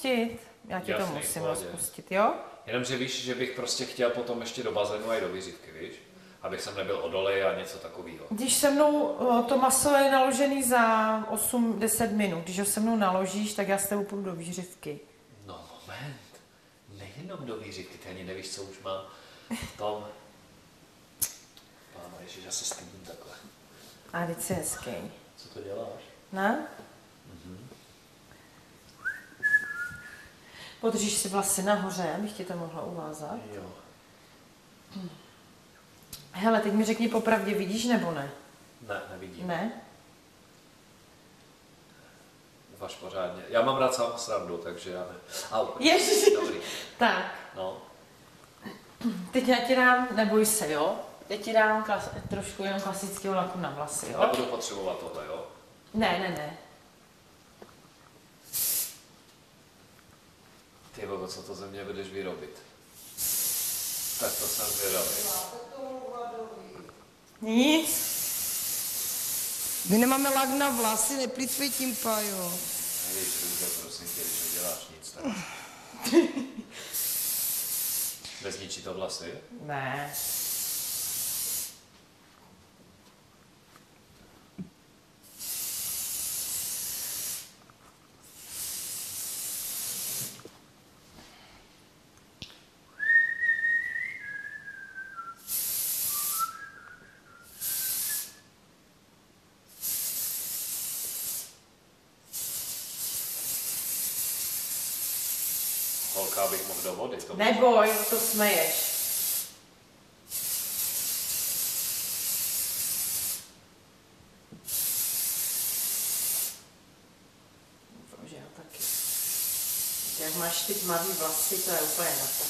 rozpustit. Já ti to Jasný, musím pohodě. rozpustit, jo? Jenomže víš, že bych prostě chtěl potom ještě do bazénu a i do vyřívky, víš? Abych sem nebyl odolej a něco takového. Když se mnou to maso je naložený za 8-10 minut, když ho se mnou naložíš, tak já s tebou půjdu do výřivky. No moment, nejenom do výřivky, ty ani nevíš, co už mám v tom. Pána Ježiš, já se stydím takhle. A teď si hezký. Co to děláš? Ne? Podržíš si vlasy nahoře, abych ti to mohla uvázat. Jo. Hele, teď mi řekni popravdě, vidíš nebo ne? Ne, nevidím. Ne? Vaš pořádně. Já mám rád sám srandu, takže já ne. Au. Ježiši. Dobrý. Tak, No. teď já ti dám, neboj se, jo? Já ti dám trošku jenom klasického laku na vlasy, jo? Nebudu potřebovat tohle, jo? Ne. Ty bogo, co to ze mě budeš vyrobit? Tak to jsem zvědavý. Nic. My nemáme lak na vlasy, neplýtvej tím, Pájo. Nevíš, Růžo, prosím tě, když neděláš nic, tak... Nezničí to vlasy? Ne. Holka, abych mohl do vody. To Neboj, to smeješ. Doufám, že já taky. Jak máš ty tmavý vlasy, to je úplně na to.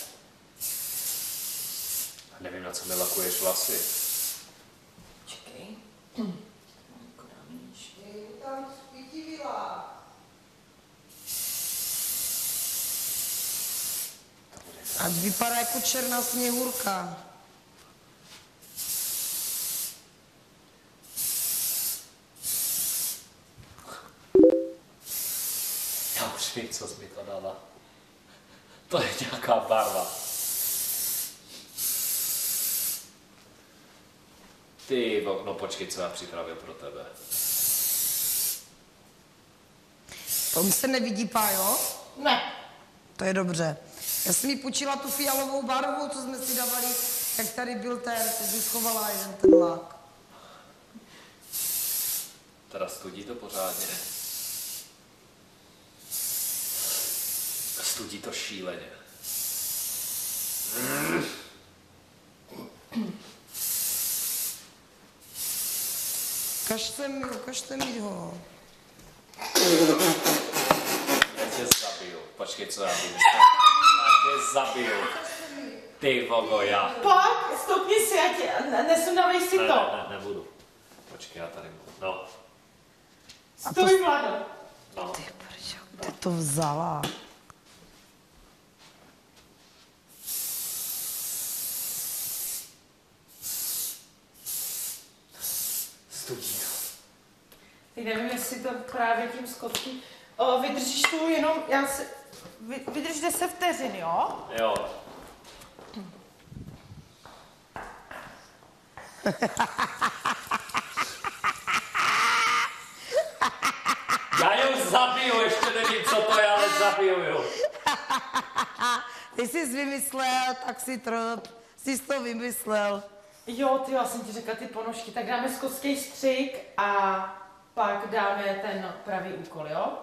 Nevím, na co mi lakuješ vlasy. Čekej. Tam zpítivila. Ať vypadá jako černá sněhurka. Já už vím, co jsi mi to dala. To je nějaká barva. Ty, no počkej, co já připravil pro tebe. To se nevidí, Pájo? Ne. To je dobře. Já jsem mi půjčila tu fialovou barvu, co jsme si dávali, jak tady byl ten, teď bych schovala jeden ten lak. Teda studí to pořádně. Studí to šíleně. Ukažte mi ho. Já tě zabiju. Počkej, co já budu. Já tě zabiju. Ty vogo, já. Pojď, stoupni si, nesundavej si to. Ne, nebudu. Počkej, já tady budu. No, Stůj, Vlado. no. Ty prčo, kde to vzala? Studí to. Teď nevím, jestli to právě tím skotky. Vydržíš tu jenom, vydrž 10 vteřin, jo? Jo. Já ji zabiju, ještě nevím, co to je, ale zabiju ju. Ty jsi vymyslel, tak si trop. Jsi to vymyslel. Jo, ty, já jsem ti řekla ty ponožky, tak dáme skotský střih a pak dáme ten pravý úkol, jo?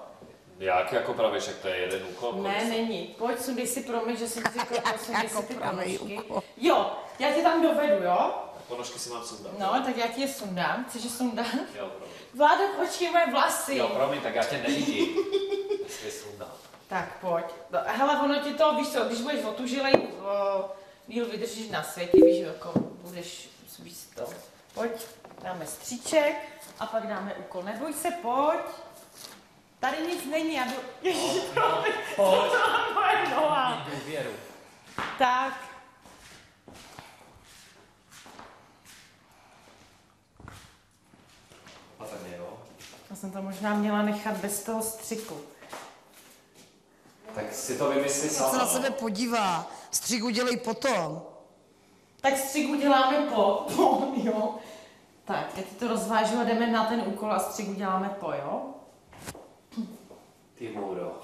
Jak jako pravíš, jak to je jeden úkol? Ne, není. Pojď, sundej si, promiň, že jsem ti řekla, sundej si ty pravý ponožky. úkol. Jo, já tě tam dovedu, jo? Ponožky si mám sundat. No, tak já ti je sundám. Chceš je sundat? Jo, promiň. Vládo, počkej, moje vlasy. Jo, promiň, tak já tě nevidím. Jestli je sundal. Tak pojď. No, hele, ono ti to, víš co, když budeš otužilej, díl vydržíš na světě, víš, jako budeš, víš to. Pojď, dáme stříček a pak dáme úkol. Neboj se, pojď. Tady nic není, já jdu... Ježiš, Pojď. to má moje noha. Důvěru. Tak. Patrně, jo. Já jsem to možná měla nechat bez toho střiku. Tak si to vymyslí Se sama. na sebe podívá. Střih udělej potom. Tak střih uděláme jo. Tak, já ti to rozvážu a jdeme na ten úkol a střih uděláme jo? Ty Mouro.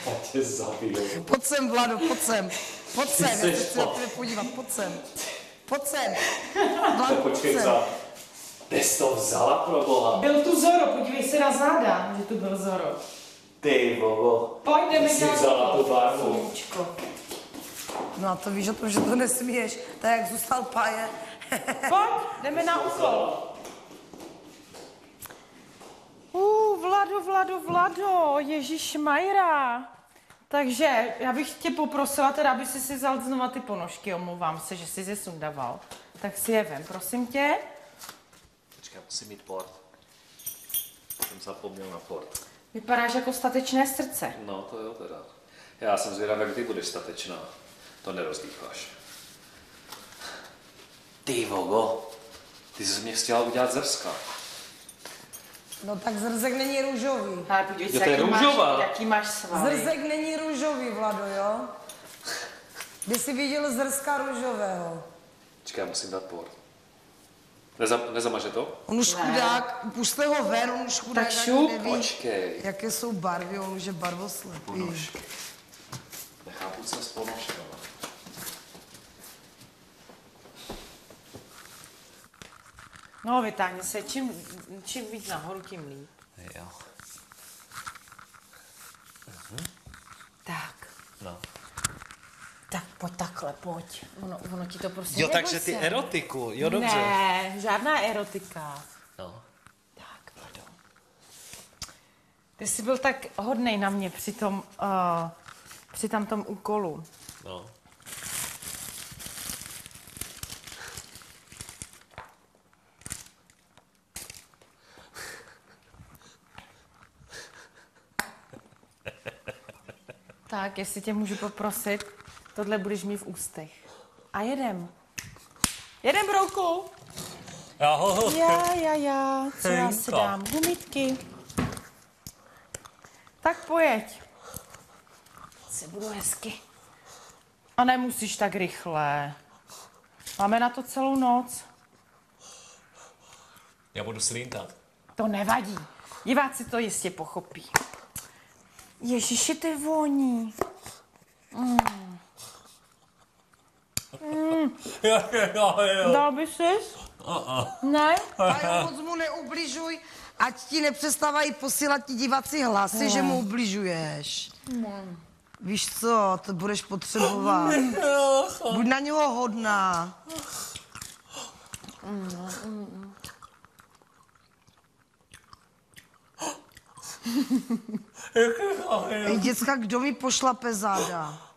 Já tě zabiju. Pojď sem, Vlado, pojď sem. Pojď sem, já jsi se chci na špatný. tebe podívat, pojď sem. Pojď sem. Vlado, pojď Počkej, sem. co? Ty jsi to vzala pro boha. Byl tu Zoro, podívej se na záda, že tu byl Zoro. Ty vogo. Pojď, jdeme Ty jsi dělat vzala úkol. tu barvu. Sluníčko. No a to víš o tom, že to nesmíš. Tak jak zůstal páje. Pojď, jdeme na úkol. Vlado, Ježíš Majra. Takže já bych tě poprosila teda, aby si vzal znova ty ponožky, omlouvám se, že jsi je sundaval. Tak si je vem, prosím tě. Počkej, musím mít port. Jsem zapomněl na port. Vypadáš jako statečné srdce. No, to jo teda. Já jsem zvědavý, jak ty budeš statečná. To nerozdýcháš. Ty vogo. Ty jsi mě chtěla udělat zrska. No tak zrzek není růžový. Ale podívej Jo, se, to je růžová. jaký máš svaly. Zrzek není růžový, Vlado, jo? Kdy jsi viděl zrska růžového? Počkej, já musím dát port. Nezamaže to? On už Ne. chudák, puste ho ven, on už chudák Tak ani šup, neví, Počkej. jaké jsou barvy, on už je barvoslepý. Ponožky. Nechápu, co s ponožkama. No, vytáhni se, čím víc nahoru, tím líp. Jo. Tak, No. tak pojď takhle, pojď. Ono ti to prostě Jo, neboj takže ty se. erotiku, jo dobře. Ne, žádná erotika. No. Tak, pardon. Ty jsi byl tak hodnej na mě při tom úkolu. No. Tak, jestli tě můžu poprosit, tohle budeš mít v ústech. A jedem. Jedem, brouku. Já. Co já si dám? Gumitky. Tak pojeď. Se budu hezky. A nemusíš tak rychle. Máme na to celou noc. Já budu slintat. To nevadí. Diváci to jistě pochopí. Ježiši, ty voní. Dal by sis? Ne? Pajo, moc mu neubližuj, ať ti nepřestávají posílat ti diváci hlasy, že mu ubližuješ. Víš co, to budeš potřebovat. Buď na něho hodná. Ej, děcka, kdo mi pošlape záda?